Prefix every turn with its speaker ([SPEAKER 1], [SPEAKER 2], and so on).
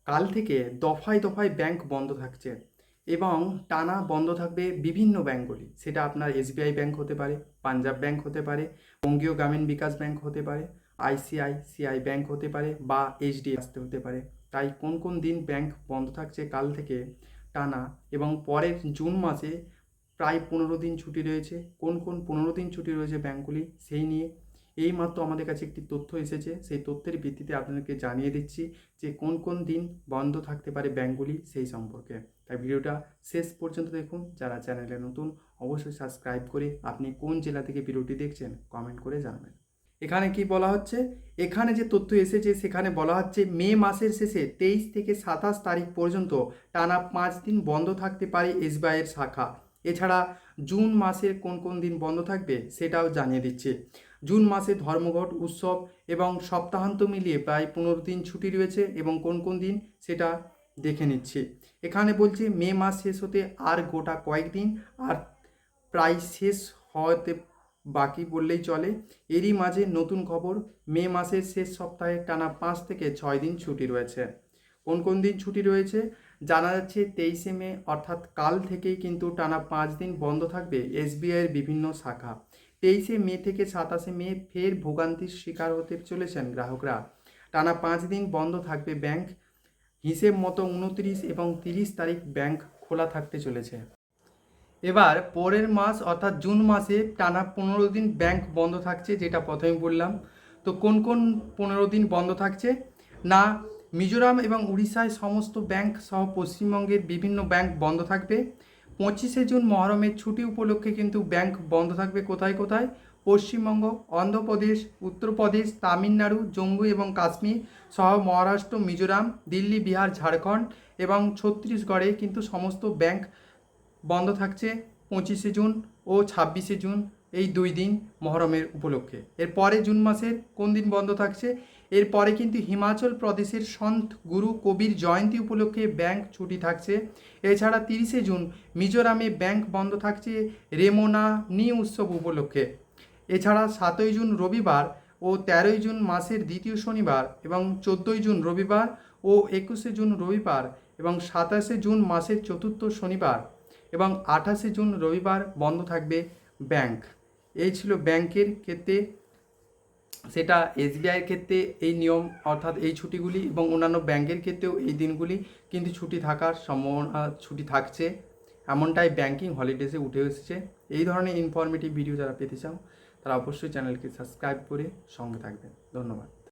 [SPEAKER 1] কাল থেকে দফায় দফায় ব্যাংক বন্ধ থাকছে এবং টানা বন্ধ থাকবে বিভিন্ন ব্যাংকগুলি। সেটা আপনার এসবিআই ব্যাংক হতে পারে, পাঞ্জাব ব্যাংক হতে পারে, বঙ্গীয় গ্রামীণ বিকাশ ব্যাংক হতে পারে, আইসিআইসিআই ব্যাংক হতে পারে বা এইচডিএফসি হতে পারে। তাই কোন কোন দিন ব্যাংক বন্ধ থাকছে কাল থেকে টানা, এবং পরের জুন মাসে প্রায় 15 দিন ছুটি রয়েছে, কোন কোন 15 দিন ছুটি রয়েছে ব্যাংকগুলি সেই নিয়ে এইমাত্র আমাদের কাছে একটি তথ্য এসেছে। সেই তথ্যের ভিত্তিতে আপনাদেরকে জানিয়ে দিচ্ছি যে কোন কোন দিন বন্ধ থাকতে পারে ব্যাংকগুলি সেই সম্পর্কে। তাই ভিডিওটা শেষ পর্যন্ত দেখুন। যারা চ্যানেলে নতুন অবশ্যই সাবস্ক্রাইব করে আপনি কোন জেলা থেকে ভিডিওটি দেখছেন কমেন্ট করে জানাবেন। এখানে কি বলা হচ্ছে, এখানে যে তথ্য এসেছে সেখানে বলা হচ্ছে মে মাসের শেষে 23 থেকে 27 তারিখ পর্যন্ত টানা 5 দিন বন্ধ থাকতে পারে এসবিআইয়ের শাখা। এছাড়া জুন মাসের কোন কোন দিন বন্ধ থাকবে সেটাও জানিয়ে দিচ্ছে। জুন মাসে ধর্মঘট, উৎসব এবং সপ্তাহান্ত মিলিয়ে প্রায় 15 দিন ছুটি রয়েছে এবং কোন কোন দিন সেটা দেখে নিচ্ছি। এখানে বলছে মে মাস শেষ হতে আর গোটা কয়েকদিন, আর প্রায় শেষ হতে বাকি বললেই চলে। এরই মাঝে নতুন খবর, মে মাসের শেষ সপ্তাহে টানা 5 থেকে 6 দিন ছুটি রয়েছে। কোন কোন দিন ছুটি রয়েছে জানা যাচ্ছে। 23শে মে অর্থাৎ কাল থেকেই কিন্তু টানা 5 দিন বন্ধ থাকবে এসবিআইয়ের বিভিন্ন শাখা। 23শে মে থেকে 27শে মে ফের ভোগান্তির শিকার হতে চলেছেন গ্রাহকরা। টানা 5 দিন বন্ধ থাকবে ব্যাংক। হিসেব মতো 29 এবং 30 তারিখ ব্যাংক খোলা থাকতে চলেছে। এবার পরের মাস অর্থাৎ জুন মাসে টানা 15 দিন ব্যাংক বন্ধ থাকছে, যেটা প্রথমে বললাম। তো কোন কোন 15 দিন বন্ধ থাকছে না, মিজোরাম এবং উড়িষ্যায় সমস্ত ব্যাংক সহ পশ্চিমবঙ্গের বিভিন্ন ব্যাংক বন্ধ থাকবে। 25শে জুন মহরমের ছুটি উপলক্ষে কিন্তু ব্যাংক বন্ধ থাকবে কোথায় কোথায়, পশ্চিমবঙ্গ, অন্ধ্রপ্রদেশ, উত্তরপ্রদেশ, তামিলনাড়ু, জম্মু এবং কাশ্মীর সহ মহারাষ্ট্র, মিজোরাম, দিল্লি, বিহার, ঝাড়খণ্ড এবং ছত্তিশগড়ে কিন্তু সমস্ত ব্যাংক বন্ধ থাকছে 25শে জুন ও 26শে জুন, এই 2 দিন মহরমের উপলক্ষে। এরপরে জুন মাসের কোন দিন বন্ধ থাকছে, এরপরে কিন্তু হিমাচল প্রদেশের সন্ত গুরু কবির জয়ন্তী উপলক্ষে ব্যাংক ছুটি থাকছে। এছাড়া 30শে জুন মিজোরামে ব্যাংক বন্ধ থাকছে রেমোনা নি উৎসব উপলক্ষে। এছাড়া 7ই জুন রবিবার ও 13ই জুন মাসের দ্বিতীয় শনিবার এবং 14ই জুন রবিবার ও 21শে জুন রবিবার এবং 27শে জুন মাসের চতুর্থ শনিবার এবং 28শে জুন রবিবার বন্ধ থাকবে ব্যাংক। এই ছিল ব্যাংকের ক্ষেত্রে, সেটা এসবিআইয়ের ক্ষেত্রে এই নিয়ম অর্থাৎ এই ছুটিগুলি, এবং অন্যান্য ব্যাংকের ক্ষেত্রেও এই দিনগুলি কিন্তু ছুটি থাকার সম্ভাবনা, ছুটি থাকছে, এমনটাই ব্যাংকিং হলিডেজে উঠে এসেছে। এই ধরনের ইনফরমেটিভ ভিডিও যারা পেতে চাও তারা অবশ্যই চ্যানেলকে সাবস্ক্রাইব করে সঙ্গে থাকবেন। ধন্যবাদ।